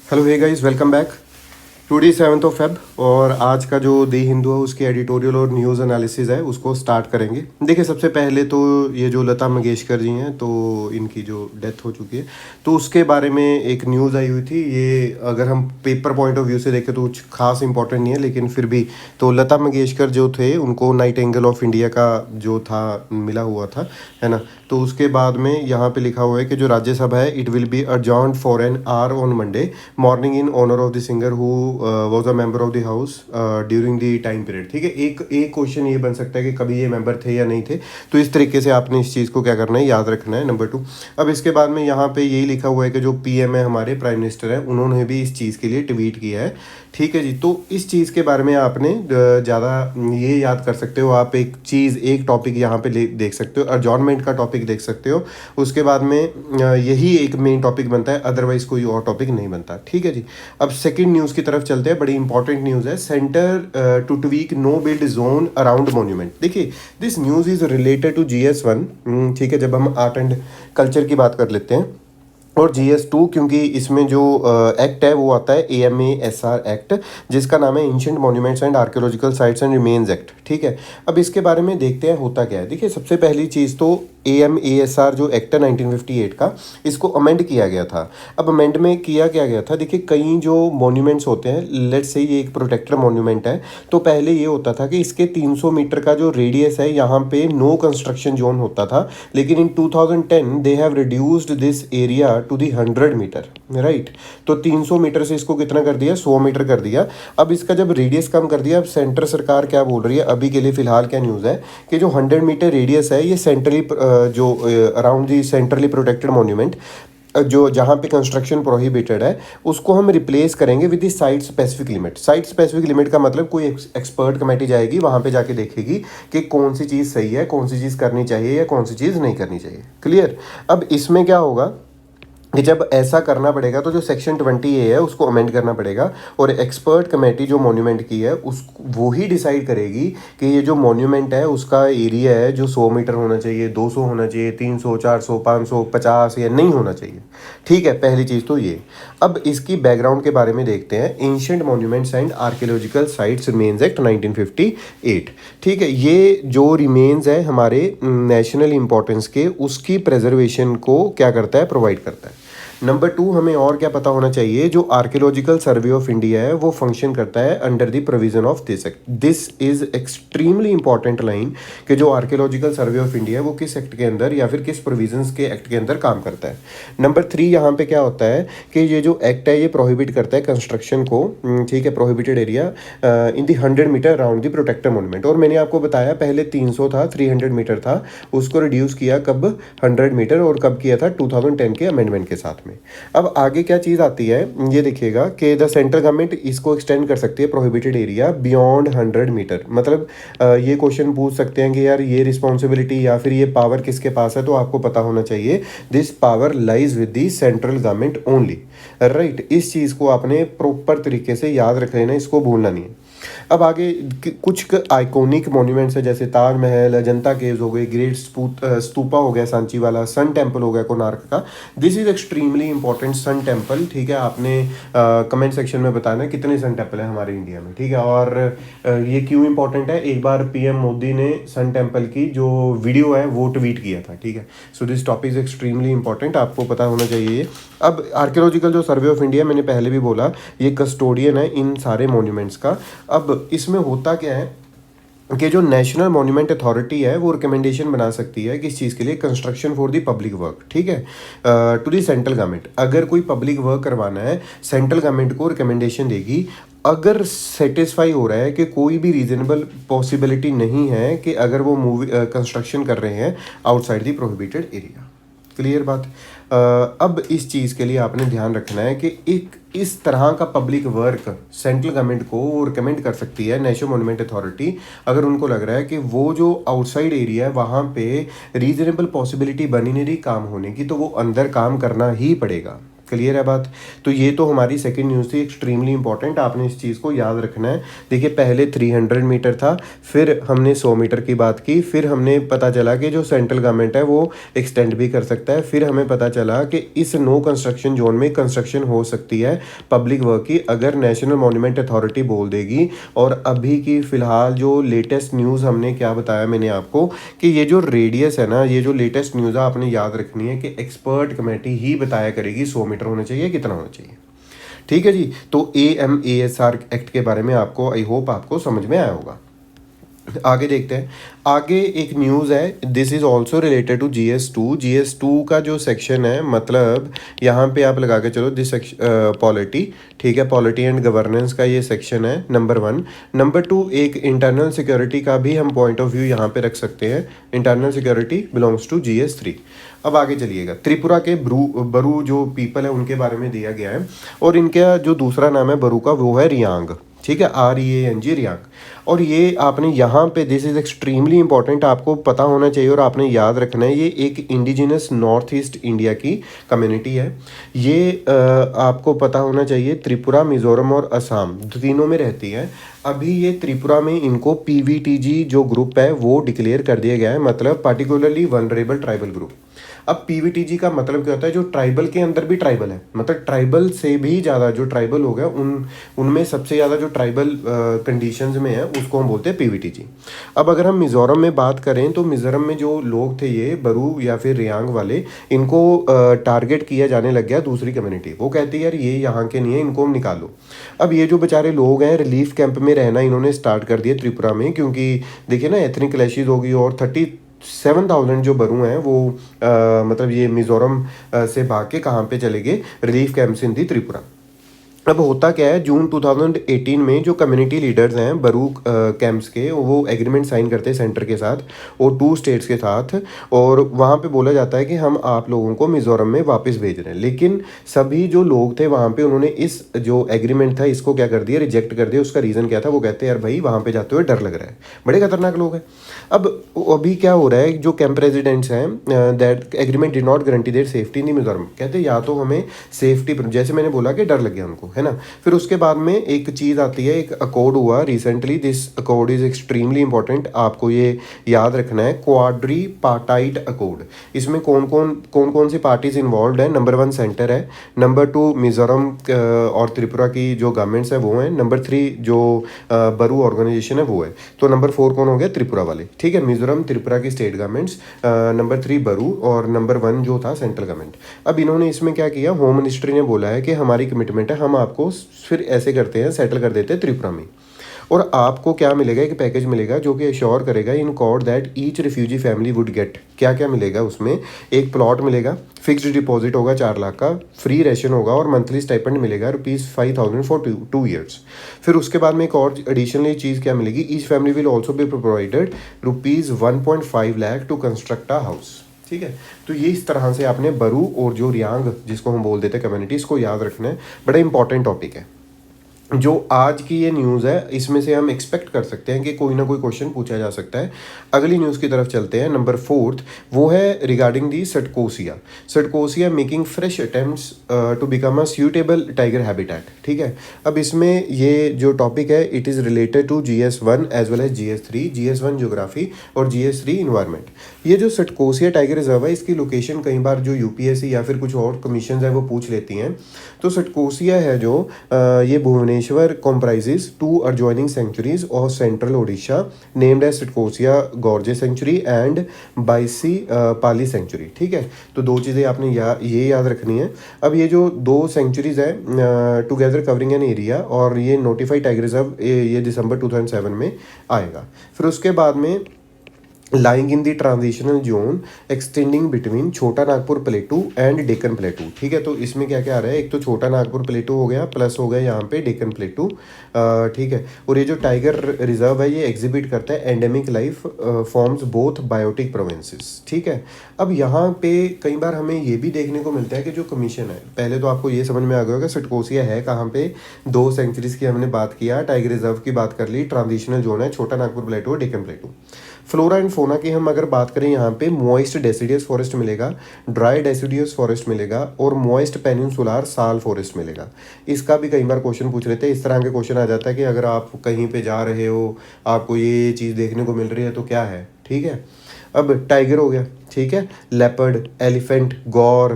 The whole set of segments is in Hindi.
Hello hey guys, welcome back. Today 7 Feb और आज का जो दी हिंदू है उसकी एडिटोरियल और न्यूज़ एनालिसिस है उसको स्टार्ट करेंगे। देखिए, सबसे पहले तो ये जो लता मंगेशकर जी हैं तो इनकी जो डेथ हो चुकी है तो उसके बारे में एक न्यूज़ आई हुई थी। ये अगर हम पेपर पॉइंट ऑफ व्यू से देखें तो कुछ खास इंपॉर्टेंट नहीं है, लेकिन फिर भी तो लता मंगेशकर जो थे उनको नाइटिंगेल ऑफ इंडिया का जो था मिला हुआ था, है ना। तो उसके बाद में यहाँ पे लिखा हुआ है कि जो राज्यसभा है it will be adjourned for an hour on Monday morning in honour of the singer who was a member of the house during the time period. ठीक है, एक एक क्वेश्चन ये बन सकता है कि कभी ये मेंबर थे या नहीं थे, तो इस तरीके से आपने इस चीज़ को क्या करना है, याद रखना है। नंबर 2, अब इसके बाद में यहाँ पे यही लिखा हुआ है कि जो पीएम है हमारे प्राइम मिनिस्टर है उन्होंने भी इस चीज़ के लिए ट्वीट किया है। ठीक है जी, तो इस चीज़ के बारे में आपने ज़्यादा ये याद कर सकते हो। आप एक चीज़ एक टॉपिक यहाँ पे देख सकते हो, अडजॉर्नमेंट का टॉपिक देख सकते हो। उसके बाद में यही एक मेन टॉपिक बनता है, अदरवाइज कोई और टॉपिक नहीं बनता। ठीक है जी, अब सेकंड न्यूज़ की तरफ चलते हैं। बड़ी इंपॉर्टेंट न्यूज़ है, centre to tweak no build zone around monument. देखिए, this news is related to GS1। ठीक है, जब हम आर्ट एंड कल्चर की बात कर लेते हैं, और GS2 क्योंकि इसमें जो एक्ट है वो आता है AMASR एक्ट, जिसका नाम है ancient monuments and archaeological sites and remains act. ठीक है, अब इसके बारे में देखते हैं होता क्या है। देखिए, सबसे पहली चीज़ तो AMASR जो एक्ट है 1958 का, इसको अमेंड किया गया था। अब अमेंड में किया क्या गया था, देखिए कई जो मॉन्यूमेंट्स होते हैं, लेट्स से ये एक प्रोटेक्टर मॉन्यूमेंट है, तो पहले ये होता था कि इसके 300 मीटर का जो रेडियस है यहाँ पे नो कंस्ट्रक्शन जोन होता था, लेकिन in 2010 they have reduced this area to the 100 metre, right. तो 300 मीटर से इसको कितना कर दिया, 100 मीटर कर दिया। अब इसका जब रेडियस कम कर दिया, अब सेंटर सरकार क्या बोल रही है, अभी के लिए फिलहाल क्या न्यूज़ है कि जो 100 मीटर रेडियस है ये सेंट्रली जो around the centrally protected monument जो जहाँ पे कंस्ट्रक्शन प्रोहिबिटेड है उसको हम रिप्लेस करेंगे with the site specific limit. Site specific limit का मतलब कोई एक्सपर्ट कमेटी जाएगी वहाँ पे जाके देखेगी कि कौन सी चीज़ सही है, कौन सी चीज़ करनी चाहिए या कौन सी चीज़ नहीं करनी चाहिए। क्लियर। अब इसमें क्या होगा कि जब ऐसा करना पड़ेगा तो जो सेक्शन 20A है उसको अमेंड करना पड़ेगा, और एक्सपर्ट कमेटी जो मॉन्यूमेंट की है उस वो ही डिसाइड करेगी कि ये जो मॉन्यूमेंट है उसका एरिया है जो 100 मीटर होना चाहिए, 200 होना चाहिए, 300, 400, 500, 50 या नहीं होना चाहिए। ठीक है, पहली चीज़ तो ये। अब इसकी बैकग्राउंड के बारे में देखते हैं, ancient monuments and archaeological sites remains act 1958। ठीक है, ये जो रिमेन्स है हमारे नेशनल इंपॉर्टेंस के, उसकी प्रेजर्वेशन को क्या करता है, प्रोवाइड करता है। नंबर 2, हमें और क्या पता होना चाहिए, जो आर्कियोलॉजिकल सर्वे ऑफ इंडिया है वो फंक्शन करता है under the provision of this act. This is extremely important line कि जो आर्कियोलॉजिकल सर्वे ऑफ इंडिया है वो किस एक्ट के अंदर या फिर किस प्रोविजंस के एक्ट के अंदर काम करता है। नंबर 3, यहाँ पे क्या होता है कि ये जो एक्ट है ये प्रोहिबिट करता है कंस्ट्रक्शन को, ठीक है, prohibited area in the 100 metre around the protected monument. और मैंने आपको बताया पहले 300 था, 300 मीटर था, उसको रिड्यूस किया कब, 100 मीटर, और कब किया था, 2010 के अमेंडमेंट के साथ में। अब आगे क्या चीज़ आती है, ये देखिएगा कि द सेंट्रल गवर्नमेंट इसको एक्सटेंड कर सकती है प्रोहिबिटेड एरिया बियॉन्ड 100 मीटर। मतलब ये क्वेश्चन पूछ सकते हैं कि यार ये रिस्पॉन्सिबिलिटी या फिर ये पावर किसके पास है, तो आपको पता होना चाहिए this power lies with the central government only, right. इस चीज़ को आपने प्रॉपर तरीके से याद रख लेना, इसको भूलना नहीं है। अब आगे कुछ आइकॉनिक मॉन्यूमेंट्स है, जैसे ताजमहल, अजंता केव्स हो गए, ग्रेट स्तूपा हो गया सांची वाला, सन टेम्पल हो गया कोणार्क का। This is extremely important, sun temple. ठीक है, आपने कमेंट सेक्शन में बताना कितने सन टेम्पल है हमारे इंडिया में। ठीक है, और ये क्यों इंपॉर्टेंट है, एक बार PM मोदी ने सन टेम्पल की जो वीडियो है वो ट्वीट किया था। ठीक है, so this topic is extremely important, आपको पता होना चाहिए। अब आर्कियोलॉजिकल जो सर्वे ऑफ इंडिया, मैंने पहले भी बोला, ये कस्टोडियन है इन सारे मॉन्यूमेंट्स का। अब इसमें होता क्या है कि जो नेशनल मॉन्यूमेंट अथॉरिटी है वो रिकमेंडेशन बना सकती है किस चीज़ के लिए, construction for the public work. ठीक है, टू दी सेंट्रल गवर्नमेंट। अगर कोई पब्लिक वर्क करवाना है, सेंट्रल गवर्नमेंट को रिकमेंडेशन देगी। अगर सेटिस्फाई हो रहा है कि कोई भी रीजनेबल पॉसिबिलिटी नहीं है कि अगर वो कंस्ट्रक्शन कर रहे हैं outside the prohibited area. Clear बात। अब इस चीज़ के लिए आपने ध्यान रखना है कि एक इस तरह का पब्लिक वर्क सेंट्रल गवर्नमेंट को वो रिकमेंड कर सकती है नेशनल मॉन्यूमेंट अथॉरिटी, अगर उनको लग रहा है कि वो जो आउटसाइड एरिया है वहाँ पे रीजनेबल पॉसिबिलिटी बनी नहीं रही काम होने की, तो वो अंदर काम करना ही पड़ेगा। क्लियर है बात। तो ये तो हमारी सेकंड न्यूज़ थी, एक्सट्रीमली इंपॉर्टेंट, आपने इस चीज़ को याद रखना है। देखिए पहले 300 मीटर था, फिर हमने 100 मीटर की बात की, फिर हमने पता चला कि जो सेंट्रल गवर्नमेंट है वो एक्सटेंड भी कर सकता है, फिर हमें पता चला कि इस नो कंस्ट्रक्शन जोन में कंस्ट्रक्शन हो सकती है पब्लिक वर्क की अगर नेशनल मॉन्यूमेंट अथॉरिटी बोल देगी। और अभी की फ़िलहाल जो लेटेस्ट न्यूज़ हमने क्या बताया मैंने आपको कि ये जो रेडियस है ना, ये जो लेटेस्ट न्यूज़ है आपने याद रखनी है कि एक्सपर्ट कमेटी ही बताया करेगी 100 मीटर होना चाहिए कितना होना चाहिए। ठीक है जी। तो AMASR एक्ट के बारे में आपको आई होप आपको समझ में आया होगा। आगे देखते हैं। आगे एक न्यूज़ है, this is also related to GS2 का जो सेक्शन है, मतलब यहाँ पे आप लगा के चलो दिस पॉलिटी, ठीक है, पॉलिटी एंड गवर्नेंस का ये सेक्शन है नंबर 1। नंबर 2 एक इंटरनल सिक्योरिटी का भी हम पॉइंट ऑफ व्यू यहाँ पे रख सकते हैं, internal security belongs to GS3। अब आगे चलिएगा, त्रिपुरा के बरू जो पीपल है उनके बारे में दिया गया है, और इनका जो दूसरा नाम है बरू का वो है रियांग, ठीक है, REANG रियांग। और ये आपने यहाँ पे दिस इज़ एक्सट्रीमली इंपॉर्टेंट, आपको पता होना चाहिए और आपने याद रखना है, ये एक इंडिजिनस नॉर्थ ईस्ट इंडिया की कम्युनिटी है। ये आपको पता होना चाहिए त्रिपुरा, मिज़ोरम और असम तीनों में रहती है। अभी ये त्रिपुरा में इनको PVTG जो ग्रुप है वो डिक्लेयर कर दिया गया है, मतलब पार्टिकुलरली वनरेबल ट्राइबल ग्रुप। अब PVTG का मतलब क्या होता है, जो ट्राइबल के अंदर भी ट्राइबल है, मतलब ट्राइबल से भी ज़्यादा जो ट्राइबल हो गया उनमें सबसे ज़्यादा जो ट्राइबल कंडीशंस में है उसको हम बोलते हैं PVTG। अब अगर हम मिज़ोरम में बात करें तो मिज़ोरम में जो लोग थे ये बरू या फिर रियांग वाले, इनको टारगेट किया जाने लग गया दूसरी कम्युनिटी। वो कहती है यार ये यहाँ के नहीं है, इनको हम निकालो। अब ये जो बेचारे लोग हैं रिलीफ कैंप में रहना इन्होंने स्टार्ट कर दिया त्रिपुरा में, क्योंकि देखिए ना एथनिक क्लैशेज होगी, और 37,000 जो बरू हैं वो मतलब ये मिज़ोरम से भाग के कहाँ पे चले गए, रिलीफ कैंप्स इन दी त्रिपुरा। अब होता क्या है, जून 2018 में जो कम्युनिटी लीडर्स हैं बरू कैंप्स के, वो एग्रीमेंट साइन करते हैं सेंटर के साथ और 2 स्टेट्स के साथ, और वहाँ पे बोला जाता है कि हम आप लोगों को मिज़ोरम में वापस भेज रहे हैं। लेकिन सभी जो लोग थे वहाँ पे उन्होंने इस जो एग्रीमेंट था इसको क्या कर दिया, रिजेक्ट कर दिया। उसका रीज़न क्या था, वो कहते हैं यार भाई वहाँ पे जाते हुए डर लग रहा है, बड़े खतरनाक लोग हैं। अब अभी क्या हो रहा है, जो कैंप रेजिडेंट्स हैं that agreement did not guarantee their safety in Mizoram, कहते हैं या तो हमें सेफ्टी, जैसे मैंने बोला कि डर लग गया उनको, है ना। फिर उसके बाद में एक चीज़ आती है, एक अकॉर्ड हुआ recently, this accord is extremely important, आपको ये याद रखना है, क्वाड्री पार्टाइट अकॉर्ड। इसमें कौन कौन सी पार्टीज इन्वॉल्व है, नंबर 1 सेंटर है, नंबर 2 मिज़ोरम और त्रिपुरा की जो गवर्नमेंट्स है वो हैं, नंबर 3 जो बरू ऑर्गेनाइजेशन है वो है, तो नंबर 4 कौन हो गया, त्रिपुरा वाले, ठीक है, मिज़ोरम त्रिपुरा की स्टेट गवर्नमेंट्स, नंबर 3 बरू, और नंबर 1 जो था सेंट्रल गवर्नमेंट। अब इन्होंने इसमें क्या किया, होम मिनिस्ट्री ने बोला है कि हमारी कमिटमेंट है, हम आपको फिर ऐसे करते हैं, सेटल कर देते हैं त्रिपुरा में, और आपको क्या मिलेगा, एक पैकेज मिलेगा जो कि एश्योर करेगा in cord that each refugee family would get. क्या क्या मिलेगा उसमें, एक प्लॉट मिलेगा, फिक्स्ड डिपॉजिट होगा 4 लाख का, फ्री रेशन होगा, और मंथली स्टाइपेंड मिलेगा ₹5,000 फॉर 2 ईयर्स। फिर उसके बाद में एक और एडिशनली चीज़ क्या मिलेगी, each family will also be provided ₹1.5 lakh to construct a house. ठीक है, तो ये इस तरह से आपने बरू और जो रियांग जिसको हम बोल देते हैं कम्युनिटी, इसको याद रखना है, बड़ा इंपॉर्टेंट टॉपिक है। जो आज की ये न्यूज़ है इसमें से हम एक्सपेक्ट कर सकते हैं कि कोई ना कोई क्वेश्चन पूछा जा सकता है। अगली न्यूज़ की तरफ चलते हैं, नंबर 4, वो है regarding the Satkosia making fresh attempts to become a suitable tiger habitat. ठीक है, अब इसमें ये जो टॉपिक है it is related to GS1 as well as GS3, GS1 geography और GS3 इन्वायरमेंट। ये जो सटकोसिया टाइगर रिजर्व है इसकी लोकेशन कई बार जो UPSC या फिर कुछ और कमीशन है वो पूछ लेती हैं। तो सटकोसिया है जो ये Bhubaneswar comprises 2 adjoining sanctuaries of central Odisha named as Sitkosia Gorge Sanctuary and Baisi Pali Sanctuary। ठीक है, तो 2 चीज़ें आपने ये याद रखनी है। अब ये जो 2 सेंचुरीज है टुगेदर कवरिंग एन एरिया, और ये नोटिफाइड टाइगर रिजर्व ये दिसंबर 2007 में आएगा। फिर उसके बाद में lying in the transitional zone extending between Chota Nagpur plateau and Deccan plateau. ठीक है, तो इसमें क्या क्या आ रहा है, एक तो छोटा नागपुर प्लेटू हो गया, प्लस हो गया यहाँ पे डेक्कन प्लेटू। ठीक है, और ये जो टाइगर रिजर्व है ये एग्जिबिट करता है endemic life forms both biotic provinces. ठीक है, अब यहाँ पे कई बार हमें ये भी देखने को मिलता है कि जो कमीशन है, पहले तो आपको ये समझ में आ गया होगा सटकोसिया है कहाँ पे, 2 सेंचुरीज की हमने बात किया, टाइगर रिजर्व की बात कर ली, ट्रांजिशनल जोन है छोटा नागपुर प्लेटू और डेक्कन प्लेटू। फ्लोरा एंड फोना की हम अगर बात करें, यहाँ पे मॉइस्ट डेसिडियस फॉरेस्ट मिलेगा, ड्राई डेसिडियस फॉरेस्ट मिलेगा और मॉइस्ट पेनिनसुलर साल फॉरेस्ट मिलेगा। इसका भी कई बार क्वेश्चन पूछ रहे थे, इस तरह के क्वेश्चन आ जाता है कि अगर आप कहीं पे जा रहे हो, आपको ये चीज़ देखने को मिल रही है तो क्या है, ठीक है। अब टाइगर हो गया, ठीक है, लेपर्ड, एलिफेंट, गौर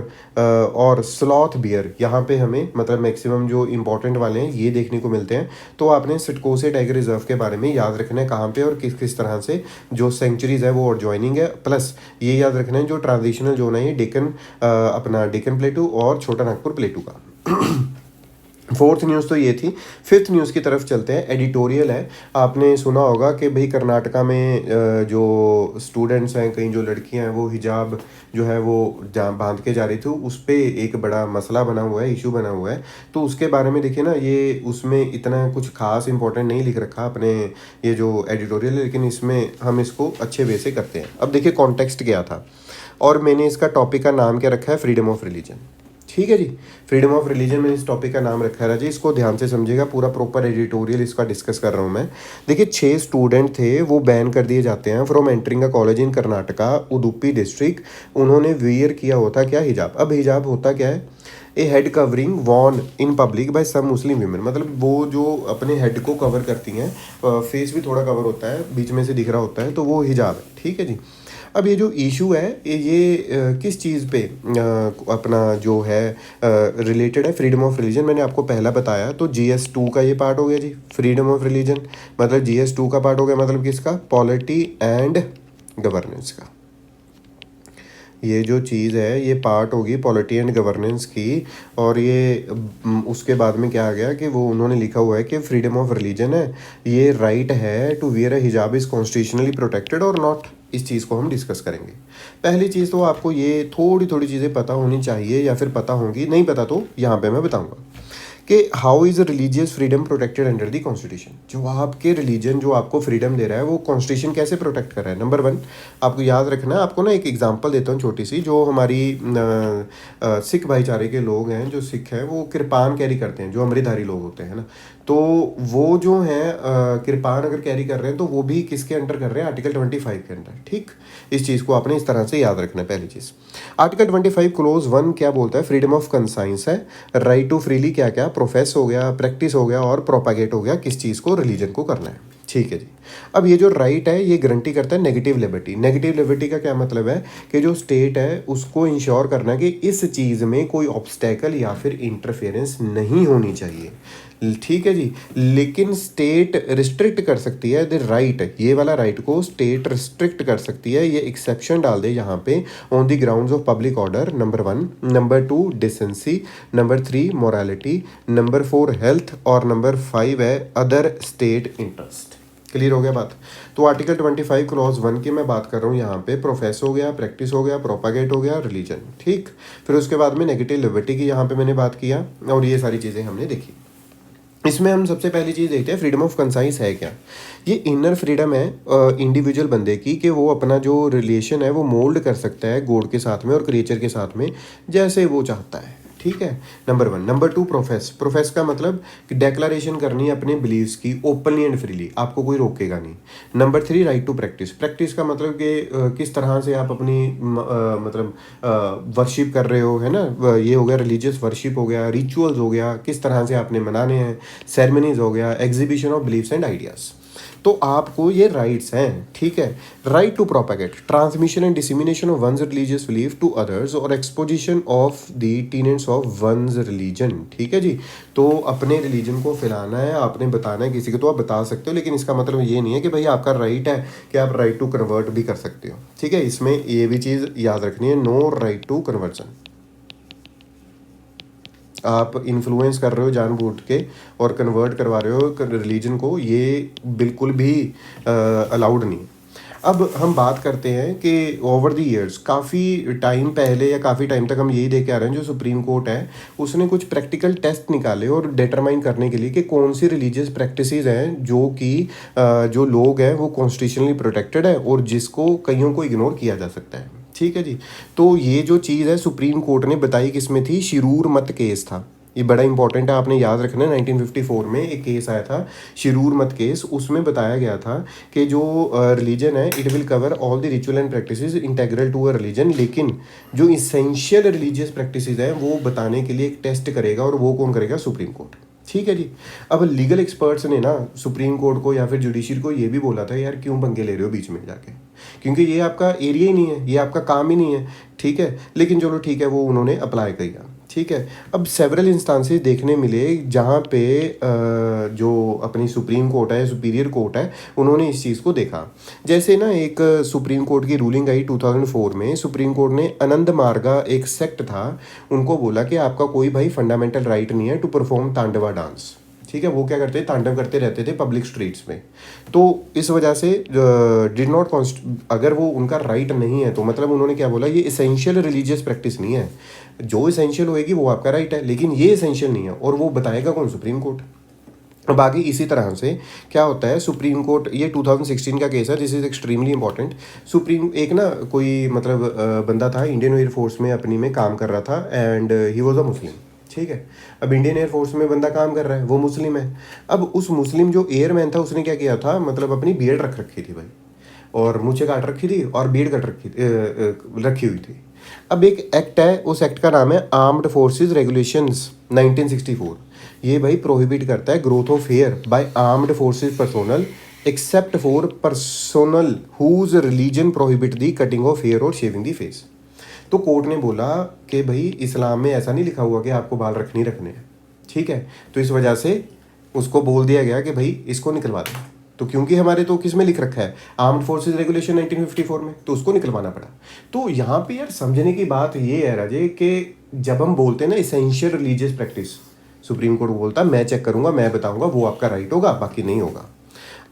और स्लॉथ बियर, यहाँ पे हमें मतलब मैक्सिमम जो इंपॉर्टेंट वाले हैं ये देखने को मिलते हैं। तो आपने सिटकोसे टाइगर रिजर्व के बारे में याद रखना है कहाँ पे और किस किस तरह से जो सेंचुरीज है वो ज्वाइनिंग है, प्लस ये याद रखना है जो ट्रांजिशनल जोन है ये डेक्कन अपना डेक्कन प्लेटू और छोटा नागपुर प्लेटू का। फोर्थ न्यूज़ तो ये थी। फिफ्थ न्यूज़ की तरफ चलते हैं, एडिटोरियल है। आपने सुना होगा कि भाई कर्नाटका में जो स्टूडेंट्स हैं, कई जो लड़कियां हैं वो हिजाब जो है वो जहाँ बांध के जा रही थी, उस पर एक बड़ा मसला बना हुआ है, इशू बना हुआ है। तो उसके बारे में देखिए ना, ये उसमें इतना कुछ खास इंपॉर्टेंट नहीं लिख रखा अपने ये जो एडिटोरियल है, लेकिन इसमें हम इसको अच्छे वे से करते हैं। अब देखिए कॉन्टेक्स्ट क्या था, और मैंने इसका टॉपिक का नाम क्या रखा है, फ्रीडम ऑफ रिलीजन। ठीक है जी, फ्रीडम ऑफ रिलीजन में इस टॉपिक का नाम रखा है राजी। इसको ध्यान से समझिएगा, पूरा प्रॉपर एडिटोरियल इसका डिस्कस कर रहा हूँ मैं। देखिए 6 स्टूडेंट थे, वो बैन कर दिए जाते हैं from entering a college in Karnataka Udupi district. उन्होंने वियर किया होता क्या, हिजाब। अब हिजाब होता क्या है, a head covering worn in public by some Muslim women, मतलब वो जो अपने हेड को कवर करती हैं, फेस भी थोड़ा कवर होता है, बीच में से दिख रहा होता है, तो वो हिजाब है। ठीक है जी। अब ये जो इशू है ये किस चीज़ पे अपना जो है रिलेटेड है, फ्रीडम ऑफ रिलीजन। मैंने आपको पहला बताया, तो GS2 का ये पार्ट हो गया जी, फ्रीडम ऑफ रिलीजन। मतलब GS2 का पार्ट हो गया, मतलब किसका, पॉलिटी एंड गवर्नेंस का। ये जो चीज़ है ये पार्ट होगी पॉलिटी एंड गवर्नेंस की। और ये उसके बाद में क्या आ गया कि वो उन्होंने लिखा हुआ है कि फ्रीडम ऑफ रिलीजन है, ये राइट है टू वियर अ हिजाब इज़ कॉन्स्टिट्यूशनली प्रोटेक्टेड और नॉट। इस चीज़ को हम डिस्कस करेंगे। पहली चीज़ तो आपको ये थोड़ी थोड़ी चीज़ें पता होनी चाहिए, या फिर पता होंगी, नहीं पता तो यहाँ पे मैं बताऊँगा कि how is religious freedom protected under the constitution. जो आपके रिलीजन जो आपको फ्रीडम दे रहा है वो कॉन्स्टिट्यूशन कैसे प्रोटेक्ट कर रहा है। नंबर 1 आपको याद रखना है। आपको ना एक एग्जांपल देता हूँ छोटी सी। जो हमारी सिख भाईचारे के लोग हैं, जो सिख हैं, वो कृपान कैरी करते हैं, जो अमृतधारी लोग होते हैं ना, तो वो जो हैं कृपान अगर कैरी कर रहे हैं तो वो भी किसके अंडर कर रहे हैं, आर्टिकल 25 के अंडर। ठीक, इस चीज़ को आपने इस तरह से याद रखना है। पहली चीज़, आर्टिकल 25 क्लोज 1 क्या बोलता है, फ्रीडम ऑफ कंसाइंस है, राइट टू फ्रीली क्या क्या प्रोफेस हो गया, प्रैक्टिस हो गया और प्रोपागेट हो गया, किस चीज़ को, रिलीजन को करना है। ठीक है जी। अब ये जो राइट है ये गारंटी करता है नेगेटिव लिबर्टी। नेगेटिव लिबर्टी का क्या मतलब है कि जो स्टेट है उसको इंश्योर करना कि इस चीज़ में कोई ऑब्स्टेकल या फिर इंटरफेरेंस नहीं होनी चाहिए। ठीक है जी। लेकिन स्टेट रिस्ट्रिक्ट कर सकती है द राइट, ये वाला राइट को स्टेट रिस्ट्रिक्ट कर सकती है, ये एक्सेप्शन डाल दे यहाँ पे, on the grounds of public order, number 1, number 2 decency, number 3 morality, number 4 health, और नंबर 5 है अदर स्टेट इंटरेस्ट। क्लियर हो गया बात। तो आर्टिकल 25 क्लॉज 1 की मैं बात कर रहा हूँ यहाँ पे, प्रोफेस हो गया, प्रैक्टिस हो गया, प्रोपागेट हो गया, रिलीजन। ठीक, फिर उसके बाद में नेगेटिव लिबर्टी की यहाँ पे मैंने बात किया, और ये सारी चीज़ें हमने देखी। इसमें हम सबसे पहली चीज़ देखते हैं फ्रीडम ऑफ कंसाइंस है क्या। ये इनर फ्रीडम है इंडिविजुअल बंदे की, कि वो अपना जो रिलेशन है वो मोल्ड कर सकता है गॉड के साथ में और क्रिएचर के साथ में जैसे वो चाहता है। ठीक है, नंबर 1। Number 2 profess. प्रोफेस का मतलब कि डेक्लरेशन करनी है अपने बिलीव्स की ओपनली एंड फ्रीली, आपको कोई रोकेगा नहीं। Number 3 right to practice. Practice का मतलब कि किस तरह से आप अपनी मतलब वर्शिप कर रहे हो, है ना, ये हो गया रिलीजियस वर्शिप हो गया, रिचुअल्स हो गया, किस तरह से आपने मनाने हैं, सेरेमनीज हो गया, exhibition of beliefs and ideas. तो आपको ये राइट्स हैं। ठीक है, right to propagate, transmission and dissemination of one's religious belief to others और exposition of the tenets of one's religion. ठीक है जी। तो अपने रिलीजन को फैलाना है, आपने बताना है किसी को, तो आप बता सकते हो, लेकिन इसका मतलब ये नहीं है कि भाई आपका राइट है कि आप राइट टू कन्वर्ट भी कर सकते हो। ठीक है, इसमें ये भी चीज़ याद रखनी है, नो राइट टू कन्वर्जन। आप इन्फ्लुएंस कर रहे हो जानबूझ के और कन्वर्ट करवा रहे हो रिलीजन को, ये बिल्कुल भी अलाउड नहीं। अब हम बात करते हैं कि ओवर द ईयर्स, काफ़ी टाइम पहले या काफ़ी टाइम तक हम यही देख के आ रहे हैं, जो सुप्रीम कोर्ट है उसने कुछ प्रैक्टिकल टेस्ट निकाले और डिटरमाइन करने के लिए कि कौन सी रिलीजियस प्रैक्टिसेस हैं जो कि जो लोग हैं वो कॉन्स्टिट्यूशनली प्रोटेक्टेड है और जिसको कईयों को इग्नोर किया जा सकता है। ठीक है जी। तो ये जो चीज़ है सुप्रीम कोर्ट ने बताई किस में थी, शिरूर मत केस था। ये बड़ा इंपॉर्टेंट है, आपने याद रखना है। 1954 में एक केस आया था, शिरूर मत केस, उसमें बताया गया था कि जो रिलीजन है it will cover all the ritual and practices integral to a religion, लेकिन जो इसेंशियल रिलीजियस प्रैक्टिसेस हैं वो बताने के लिए एक टेस्ट करेगा, और वो कौन करेगा? Supreme court. ठीक है जी। अब लीगल एक्सपर्ट्स ने ना सुप्रीम कोर्ट को या फिर जुडिशरी को ये भी बोला था, यार क्यों पंगे ले रहे हो बीच में जाके, क्योंकि ये आपका एरिया ही नहीं है, ये आपका काम ही नहीं है। ठीक है, लेकिन चलो ठीक है, वो उन्होंने अप्लाई किया। ठीक है, अब सेवरल इंस्टांसेस देखने मिले जहाँ पे जो अपनी सुप्रीम कोर्ट है, सुपीरियर कोर्ट है, उन्होंने इस चीज़ को देखा। जैसे ना एक सुप्रीम कोर्ट की रूलिंग आई 2004 में, सुप्रीम कोर्ट ने आनंद मार्गा एक सेक्ट था, उनको बोला कि आपका कोई भाई फंडामेंटल राइट नहीं है टू परफॉर्म तांडवा डांस। ठीक है, वो क्या करते, तांडव करते रहते थे पब्लिक स्ट्रीट्स में। तो इस वजह से डिड नॉट अगर वो उनका राइट नहीं है तो मतलब उन्होंने क्या बोला, ये इसेंशियल रिलीजियस प्रैक्टिस नहीं है, जो इसेंशियल होएगी वो आपका राइट है, लेकिन ये इसेंशियल नहीं है। और वो बताएगा कौन? Supreme court. अब आगे इसी तरह से क्या होता है, सुप्रीम कोर्ट, ये 2016 का केस है, this is extremely important. Supreme एक ना कोई मतलब बंदा था, इंडियन एयरफोर्स में अपनी में काम कर रहा था, एंड ही वॉज अ मुस्लिम। ठीक है, अब इंडियन एयरफोर्स में बंदा काम कर रहा है, वो मुस्लिम है। अब उस मुस्लिम जो एयरमैन था उसने क्या किया था, मतलब अपनी बियर्ड रख रखी थी भाई, और मूछें काट रखी थी, और बियर्ड कट रखी हुई थी। अब एक एक्ट है, उस एक्ट का नाम है आर्म्ड फोर्सेस रेगुलेशंस 1964। ये भाई प्रोहिबिट करता है growth of hair by armed forces personnel except for personnel whose religion prohibit the cutting of hair और शेविंग दी फेस। तो कोर्ट ने बोला कि भाई इस्लाम में ऐसा नहीं लिखा हुआ कि आपको बाल रखने ही रखने हैं। ठीक है, तो इस वजह से उसको बोल दिया गया कि भाई इसको निकलवा दो। तो क्योंकि हमारे तो किस में लिख रखा है, आर्म्ड फोर्सेस रेगुलेशन 1954 में, तो उसको निकलवाना पड़ा। तो यहाँ पे यार समझने की बात ये है राजे कि जब हम बोलते हैं ना essential religious practice, supreme court बोलता मैं चेक करूंगा, मैं बताऊंगा, वो आपका राइट होगा, बाकी नहीं होगा।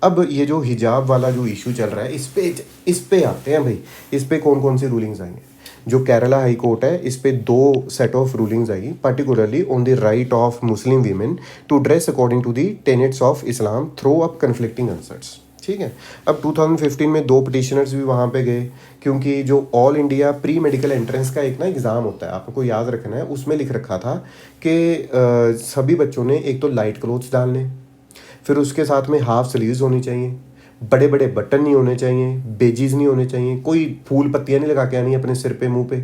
अब ये जो हिजाब वाला जो इशू चल रहा है, इस पे आते हैं भाई, इस पे कौन कौन सी रूलिंग्स आई हैं। जो केरला हाई कोर्ट है, इस पे 2 सेट ऑफ रूलिंग्स आई, particularly on the right of Muslim women to dress according to the tenets of Islam throw up conflicting answers. ठीक है, अब 2015 में 2 पिटिशनर्स भी वहाँ पे गए, क्योंकि जो all India pre medical entrance का एक ना एग्ज़ाम होता है, आपको याद रखना है, उसमें लिख रखा था कि सभी बच्चों ने एक तो लाइट क्लोथ्स डालने, फिर उसके साथ में हाफ स्लीव्स होनी चाहिए, बड़े बड़े बटन नहीं होने चाहिए, बेजीज नहीं होने चाहिए, कोई फूल पत्तियाँ नहीं लगा के आनी अपने सिर पे मुंह पे।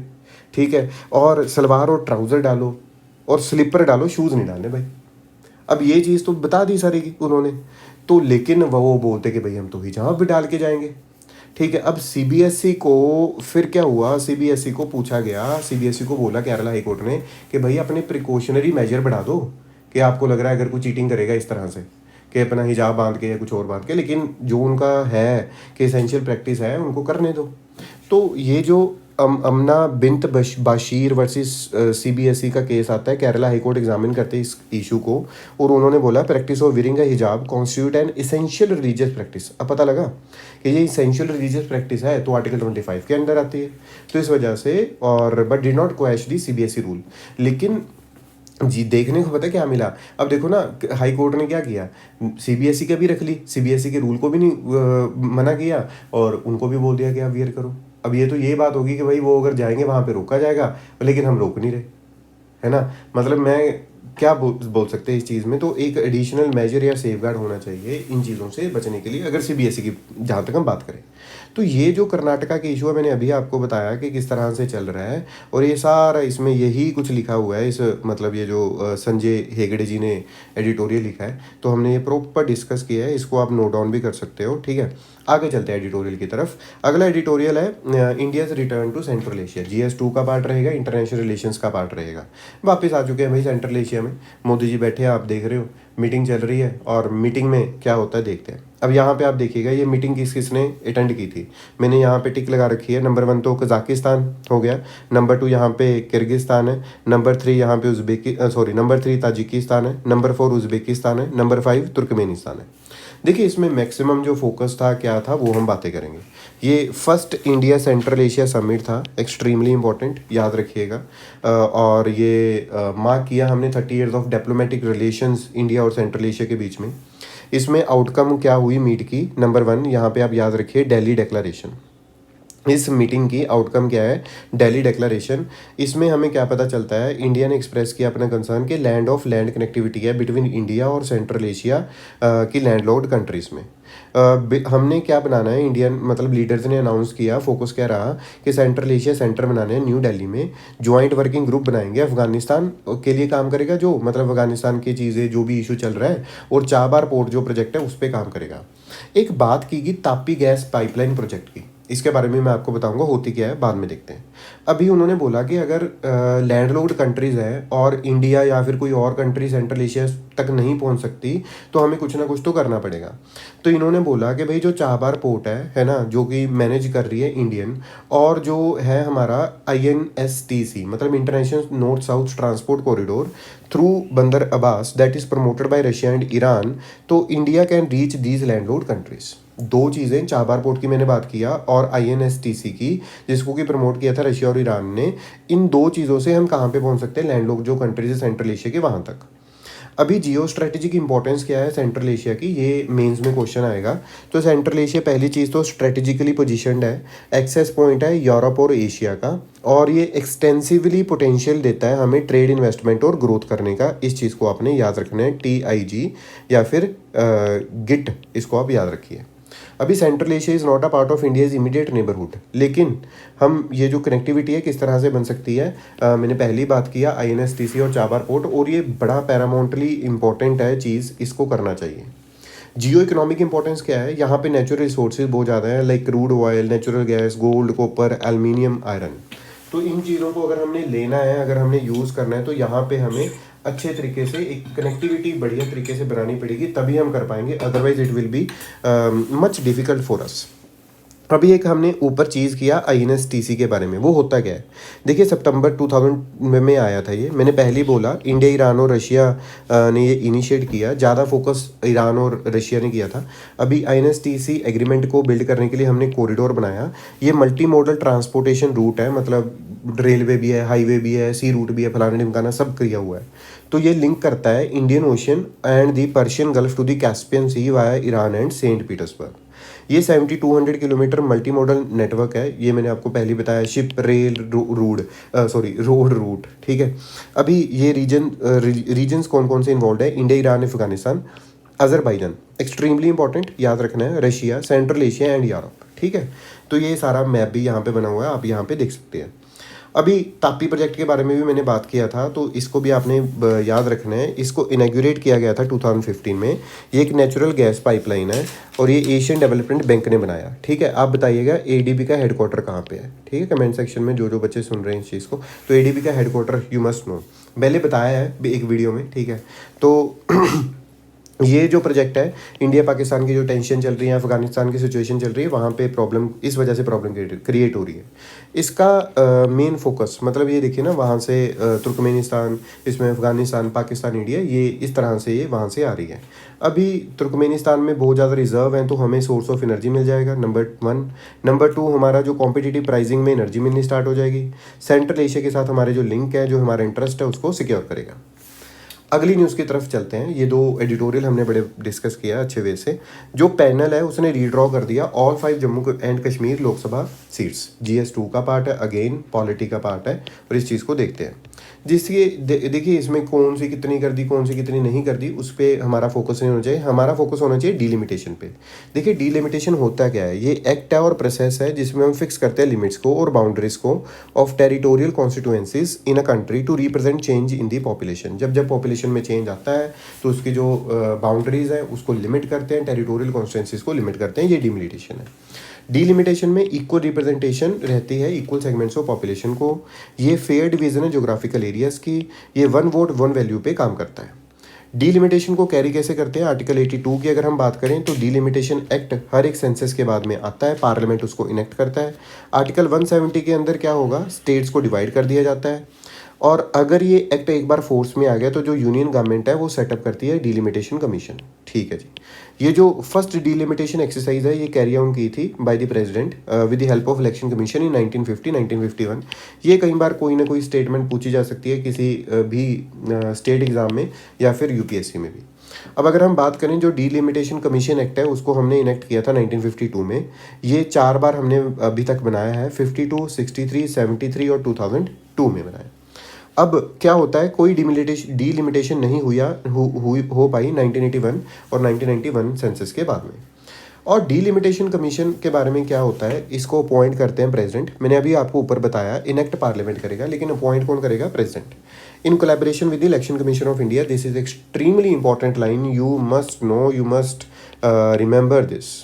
ठीक है, और सलवार और ट्राउज़र डालो, और स्लीपर डालो, शूज़ नहीं डालने भाई। अब ये चीज़ तो बता दी सारी की उन्होंने, तो लेकिन वो बोलते कि भाई हम तो हिजाब भी डाल के जाएंगे। ठीक है, अब सीबीएसई को फिर क्या हुआ, सीबीएसई को पूछा गया, सीबीएसई को बोला केरला हाई कोर्ट ने कि भाई अपने प्रिकॉशनरी मेजर बढ़ा दो, कि आपको लग रहा है अगर कोई चीटिंग करेगा इस तरह से कि अपना हिजाब बांध के या कुछ और बांध के, लेकिन जो उनका है कि एसेंशियल प्रैक्टिस है उनको करने दो। तो ये जो अमना बिन्त बाशीर वर्सेस सीबीएसई का केस आता है, केरला हाई कोर्ट एग्जामिन करते हैं इस इशू को, और उन्होंने बोला प्रैक्टिस ऑफ वेयरिंग अ हिजाब constitute N essential religious practice. अब पता लगा कि ये इसेंशियल रिलीजियस प्रैक्टिस है, तो आर्टिकल 25 के अंदर आती है। तो इस वजह से, और but did not quash the CBSE rule. लेकिन जी देखने को पता क्या मिला, अब देखो ना हाई कोर्ट ने क्या किया, सीबीएसई का भी रख ली, सीबीएसई के रूल को भी नहीं मना किया, और उनको भी बोल दिया कि आप वियर करो। अब ये तो ये बात होगी कि भाई वो अगर जाएंगे वहाँ पे रोका जाएगा, लेकिन हम रोक नहीं रहे, है ना। मतलब मैं क्या बोल सकते हैं इस चीज़ में, तो एक एडिशनल मेजर या सेफगार्ड होना चाहिए इन चीज़ों से बचने के लिए, अगर सीबीएसई की जहाँ तक हम बात करें। तो ये जो कर्नाटका के इशू है, मैंने अभी आपको बताया कि किस तरह से चल रहा है, और ये सारा इसमें यही कुछ लिखा हुआ है, इस मतलब ये जो संजय हेगड़े जी ने एडिटोरियल लिखा है, तो हमने ये प्रॉपर डिस्कस किया है, इसको आप नोट डाउन भी कर सकते हो। ठीक है, आगे चलते हैं एडिटोरियल की तरफ। अगला एडिटोरियल है India's return to Central Asia, GS2 का पार्ट रहेगा, इंटरनेशनल रिलेशंस का पार्ट रहेगा। वापस आ चुके हैं भाई सेंट्रल एशिया में, मोदी जी बैठे हैं, आप देख रहे हो मीटिंग चल रही है, और मीटिंग में क्या होता है देखते हैं। अब यहाँ पे आप देखिएगा ये मीटिंग किसने अटेंड की थी, मैंने यहाँ पे टिक लगा रखी है। नंबर 1 तो कजाकिस्तान हो गया, नंबर 2 यहाँ पे किर्गिस्तान है, नंबर 3 यहाँ पे नंबर 3 ताजिकिस्तान है, नंबर 4 उज़्बेकिस्तान है, नंबर 5 तुर्कमेनिस्तान है। देखिए इसमें मैक्सिमम जो फोकस था क्या था वो हम बातें करेंगे। ये first India central Asia summit था, एक्सट्रीमली इंपॉर्टेंट, याद रखिएगा। और ये मार्क किया हमने 30 years of diplomatic relations India और सेंट्रल एशिया के बीच में। इसमें आउटकम क्या हुई मीट की, नंबर 1 यहाँ पे आप याद रखिए, दिल्ली डिक्लेरेशन। इस मीटिंग की आउटकम क्या है, दिल्ली डिक्लेरेशन। इसमें हमें क्या पता चलता है, इंडिया ने एक्सप्रेस किया अपना कंसर्न कि लैंड ऑफ लैंड कनेक्टिविटी है बिटवीन इंडिया और सेंट्रल एशिया की लैंडलॉक्ड कंट्रीज़ में। हमने क्या बनाना है, इंडियन मतलब लीडर्स ने अनाउंस किया, फोकस क्या रहा कि सेंट्रल एशिया सेंटर बनाने हैं न्यू दिल्ली में। जॉइंट वर्किंग ग्रुप बनाएंगे, अफगानिस्तान के लिए काम करेगा, जो मतलब अफगानिस्तान की चीज़ें जो भी इशू चल रहा है, और चाबार पोर्ट जो प्रोजेक्ट है उस पर काम करेगा। एक बात की गई तापी गैस पाइपलाइन प्रोजेक्ट की, इसके बारे में मैं आपको बताऊंगा होती क्या है, बाद में देखते हैं। अभी उन्होंने बोला कि अगर लैंडलॉक्ड कंट्रीज़ है और इंडिया या फिर कोई और कंट्री सेंट्रल एशिया तक नहीं पहुंच सकती, तो हमें कुछ ना कुछ तो करना पड़ेगा। तो इन्होंने बोला कि भाई जो चाबार पोर्ट है ना, जो कि मैनेज कर रही है इंडियन, और जो है हमारा INSTC मतलब international north south transport corridor through Bandar Abbas that is promoted by Russia and Iran, तो India can reach these landlocked countries. दो चीज़ें, चाबार पोर्ट की मैंने बात किया और INSTC की, जिसको कि प्रमोट किया था रशिया और ईरान ने। इन दो चीज़ों से हम कहाँ पे पहुँच सकते हैं, लैंडलॉक्ड जो कंट्रीज है सेंट्रल एशिया के, वहाँ तक। अभी जियो स्ट्रेटेजिक इंपॉर्टेंस क्या है सेंट्रल एशिया की, ये मेंस में क्वेश्चन आएगा। तो सेंट्रल एशिया पहली चीज़ तो स्ट्रेटेजिकली पोजीशन्ड है, एक्सेस पॉइंट है यूरोप और एशिया का, और ये एक्सटेंसिवली पोटेंशियल देता है हमें ट्रेड, इन्वेस्टमेंट और ग्रोथ करने का। इस चीज़ को आपने याद रखना है, TIG या फिर GIT, इसको आप याद रखिए। अभी central Asia is not a part of India's immediate neighbourhood, लेकिन हम ये जो कनेक्टिविटी है किस तरह से बन सकती है, मैंने पहली बात किया INSTC और चाबार पोर्ट, और ये बड़ा पैरामाउंटली इंपॉर्टेंट है चीज़, इसको करना चाहिए। जियो इकोनॉमिक इंपॉर्टेंस क्या है, यहाँ पे नेचुरल रिसोर्सेज बहुत ज़्यादा है, like crude oil, natural gas, gold, copper, aluminium, iron. तो इन चीज़ों को अगर हमने लेना है, अगर हमने यूज़ करना है, तो यहाँ पे हमें अच्छे तरीके से एक कनेक्टिविटी बढ़िया तरीके से बनानी पड़ेगी, तभी हम कर पाएंगे, otherwise it will be much difficult for us. अभी एक हमने ऊपर चीज़ किया INSTC के बारे में, वो होता क्या है, देखिए सितंबर 2000 में आया था ये। मैंने पहले ही बोला इंडिया, ईरान और रशिया ने ये इनिशिएट किया, ज़्यादा फोकस ईरान और रशिया ने किया था। अभी INSTC एग्रीमेंट को बिल्ड करने के लिए हमने कॉरिडोर बनाया। ये मल्टी मॉडल ट्रांसपोर्टेशन रूट है, मतलब रेलवे भी है, हाईवे भी है, सी रूट भी है, फलाना ढिमकाना सब किया हुआ है। तो ये लिंक करता है Indian Ocean and the Persian Gulf to the Caspian Sea via Iran and Saint Petersburg. ये 7200 किलोमीटर मल्टी मॉडल नेटवर्क है, ये मैंने आपको पहले बताया, शिप, रेल, रोड रूट, ठीक है। अभी ये रीजन्स कौन कौन से इन्वॉल्व है, India, Iran, Afghanistan, Azerbaijan, extremely important, याद रखना है, Russia, central Asia and Europe, ठीक है। तो ये सारा मैप भी यहाँ पे बना हुआ है, आप यहाँ पे देख सकते हैं। अभी तापी प्रोजेक्ट के बारे में भी मैंने बात किया था, तो इसको भी आपने याद रखना है। इसको इनॉग्रेट किया गया था 2015 में। ये एक नेचुरल गैस पाइपलाइन है और ये एशियन डेवलपमेंट बैंक ने बनाया, ठीक है। आप बताइएगा ADB का हेडक्वार्टर कहाँ पे है, ठीक है, कमेंट सेक्शन में जो बच्चे सुन रहे हैं इस चीज़ को। तो ADB का हेडक्वार्टर यू मस्ट नो, पहले बताया है एक वीडियो में, ठीक है। तो ये जो प्रोजेक्ट है, इंडिया पाकिस्तान की जो टेंशन चल रही है, अफगानिस्तान की सिचुएशन चल रही है, वहाँ पे प्रॉब्लम, इस वजह से प्रॉब्लम क्रिएट हो रही है। इसका मेन फोकस मतलब ये देखिए ना, वहाँ से तुर्कमेनिस्तान, इसमें अफगानिस्तान, पाकिस्तान, इंडिया, ये इस तरह से ये वहाँ से आ रही है। अभी तुर्कमेनिस्तान में बहुत ज़्यादा रिजर्व हैं, तो हमें सोर्स ऑफ एनर्जी मिल जाएगा, नंबर 1। नंबर 2, हमारा जो कॉम्पिटिटिव प्राइसिंग में एनर्जी मिलनी स्टार्ट हो जाएगी। सेंट्रल एशिया के साथ हमारे जो लिंक है, जो हमारा इंटरेस्ट है, उसको सिक्योर करेगा। अगली न्यूज़ की तरफ चलते हैं। ये 2 एडिटोरियल हमने बड़े डिस्कस किया अच्छे वे से। जो पैनल है उसने रीड्रॉ कर दिया all 5 Jammu and Kashmir Lok Sabha seats. GS2 का पार्ट है, अगेन पॉलिटी का पार्ट है, और इस चीज़ को देखते हैं। जिसके देखिए इसमें कौन सी कितनी कर दी, कौन सी कितनी नहीं कर दी, उस पर हमारा फोकस नहीं होना चाहिए। हमारा फोकस होना चाहिए डीलिमिटेशन पे। देखिए डीलिमिटेशन होता क्या है, ये एक्ट है और प्रोसेस है जिसमें हम फिक्स करते हैं लिमिट्स को और बाउंड्रीज को of territorial constituencies in a country to represent change in the population. जब पॉपुलेशन में चेंज आता है तो उसकी जो बाउंड्रीज है उसको लिमिट करते हैं, टेरिटोरियल कॉन्स्टिट्यूएंसीज को लिमिट करते हैं, ये डीलिमिटेशन है। डीलिमिटेशन में इक्वल रिप्रेजेंटेशन रहती है, इक्वल सेगमेंट्स ऑफ पॉपुलेशन को। ये फेयर डिवीजन है जोग्राफिकल एरियाज की। ये 1 वोट 1 वैल्यू पे काम करता है। डीलिमिटेशन को कैरी कैसे करते हैं, आर्टिकल 82 की अगर हम बात करें तो डीलिमिटेशन एक्ट हर एक सेंसस के बाद में आता है, पार्लियामेंट उसको इनेक्ट करता है। आर्टिकल 170 के अंदर क्या होगा, स्टेट्स को डिवाइड कर दिया जाता है। और अगर ये एक्ट एक बार फोर्स में आ गया तो जो यूनियन गवर्नमेंट है वो सेटअप करती है डिलिमिटेशन कमीशन। ठीक है जी। ये जो फर्स्ट डिलिमिटेशन एक्सरसाइज है ये कैरी आउट की थी by the president with the help of election commission इन 1951। ये कई बार कोई ना कोई स्टेटमेंट पूछी जा सकती है किसी भी स्टेट एग्जाम में या फिर यूपीएससी में भी। अब अगर हम बात करें जो डिलिमिटेशन कमीशन एक्ट है उसको हमने इनेक्ट किया था 1952 में। ये 4 बार हमने अभी तक बनाया है, 52, 63, 73 और 2002 में बनाया। अब क्या होता है, कोई डिलिमिटेशन नहीं हो पाई 1981 और 1991 सेंसस के बाद में। और डिलिमिटेशन कमीशन के बारे में क्या होता है, इसको अपॉइंट करते हैं प्रेसिडेंट। मैंने अभी आपको ऊपर बताया इनेक्ट पार्लियामेंट करेगा, लेकिन अपॉइंट कौन करेगा, president, in collaboration with the election commission of India. This is extremely important line, you must know, you must remember this.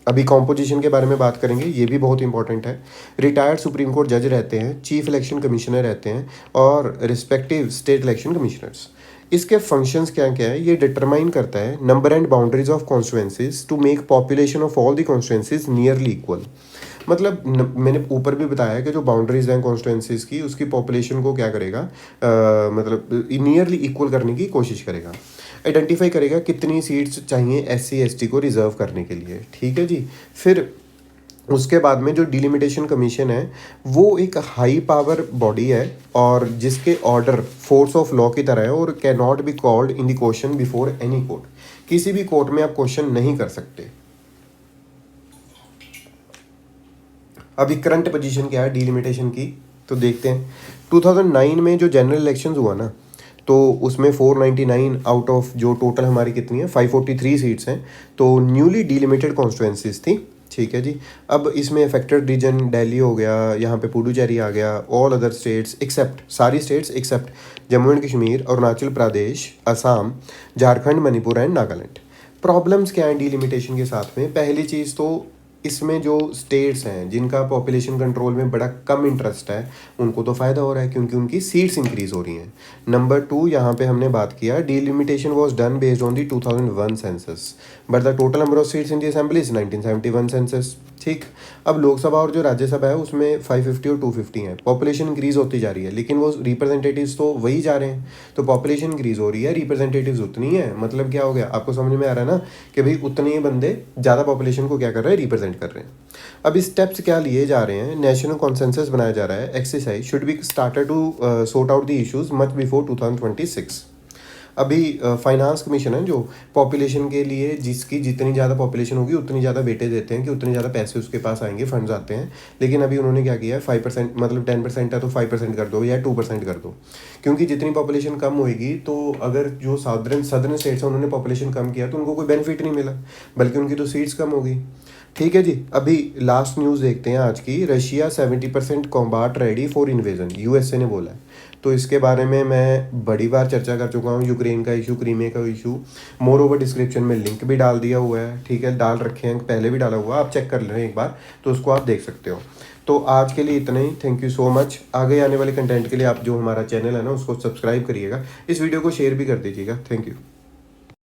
अभी कॉम्पोजिशन के बारे में बात करेंगे, ये भी बहुत इंपॉर्टेंट है। रिटायर्ड सुप्रीम कोर्ट जज रहते हैं, चीफ इलेक्शन कमिश्नर रहते हैं और रिस्पेक्टिव स्टेट इलेक्शन कमिश्नर्स। इसके फंक्शंस क्या क्या है, ये डिटरमाइन करता है number and boundaries of constituencies to make population of all the constituencies nearly equal. मतलब मैंने ऊपर भी बताया कि जो बाउंड्रीज हैं कॉन्स्टिट्यूएंसीज की, उसकी पॉपुलेशन को क्या करेगा, मतलब नियरली इक्वल करने की कोशिश करेगा। आइडेंटिफाई करेगा कितनी सीट्स चाहिए SC ST को रिजर्व करने के लिए। ठीक है जी। फिर उसके बाद में जो डिलिमिटेशन कमीशन है वो एक हाई पावर बॉडी है और जिसके ऑर्डर फोर्स ऑफ लॉ की तरह है और can not be called in the question before any court. किसी भी कोर्ट में आप क्वेश्चन नहीं कर सकते। अभी करंट पोजीशन क्या है डिलिमिटेशन की, तो देखते हैं। 2009 में जो जनरल इलेक्शंस हुआ ना, तो उसमें 499 आउट ऑफ जो टोटल हमारी कितनी है 543 सीट्स हैं, तो न्यूली डिलिमिटेड कॉन्स्टिट्यूएंसीज थी। ठीक है जी। अब इसमें अफेक्टेड रीजन दिल्ली हो गया, यहाँ पे पुडुचेरी आ गया, ऑल अदर स्टेट्स एक्सेप्ट, सारी states except Jammu and Kashmir, Arunachal Pradesh, Assam, Jharkhand, Manipur and Nagaland. Problems क्या हैं डिलिमिटेशन के साथ में, पहली चीज़ तो इसमें जो स्टेट्स हैं जिनका पॉपुलेशन कंट्रोल में बड़ा कम इंटरेस्ट है उनको तो फ़ायदा हो रहा है क्योंकि उनकी सीट्स इंक्रीज हो रही हैं। नंबर 2, यहाँ पे हमने बात किया delimitation was done based on the 2001 census but the total number of seats in the assembly is 1971 census. ठीक। अब लोकसभा और जो राज्यसभा है उसमें 550 और 250 है, पॉपुलेशन इंक्रीज होती जा रही है लेकिन वो रिप्रेजेंटेटिव्स तो वही जा रहे हैं, तो पॉपुलेशन इंक्रीज हो रही है, रिप्रेजेंटेटिव्स उतनी है। मतलब क्या हो गया, आपको समझ में आ रहा है ना कि भाई उतने ही बंदे ज़्यादा पॉपुलेशन को क्या कर रहे हैं, रिप्रेजेंट कर रहे हैं। अब स्टेप्स क्या लिए जा रहे हैं, नेशनल कॉन्सेंसस बनाया जा रहा है, exercise should be started to sort out the issues much before 2026। अभी फाइनेंस कमीशन है जो पॉपुलेशन के लिए, जिसकी जितनी ज़्यादा पॉपुलेशन होगी उतनी ज़्यादा वेटेज देते हैं कि उतने ज़्यादा पैसे उसके पास आएंगे, फंड्स आते हैं। लेकिन अभी उन्होंने क्या किया है 5%, मतलब 10% है तो 5% कर दो या 2% कर दो, क्योंकि जितनी पॉपुलेशन कम होएगी तो अगर जो सदर्न स्टेट्स हैं उन्होंने पॉपुलेशन कम किया तो उनको कोई बेनिफिट नहीं मिला, बल्कि उनकी तो सीट्स कम होगी। ठीक है जी। अभी लास्ट न्यूज़ देखते हैं आज की, Russia 70% कॉम्बाट ready for invasion, USA ने बोला है। तो इसके बारे में मैं बड़ी बार चर्चा कर चुका हूँ, यूक्रेन का इशू, क्रीमिया का इशू। मोर ओवर डिस्क्रिप्शन में लिंक भी डाल दिया हुआ है, ठीक है, डाल रखे हैं, पहले भी डाला हुआ, आप चेक कर लें एक बार तो उसको आप देख सकते हो। तो आज के लिए इतना ही, थैंक यू सो मच। आगे आने वाले कंटेंट के लिए आप जो हमारा चैनल है ना उसको सब्सक्राइब करिएगा, इस वीडियो को शेयर भी कर दीजिएगा। Thank you.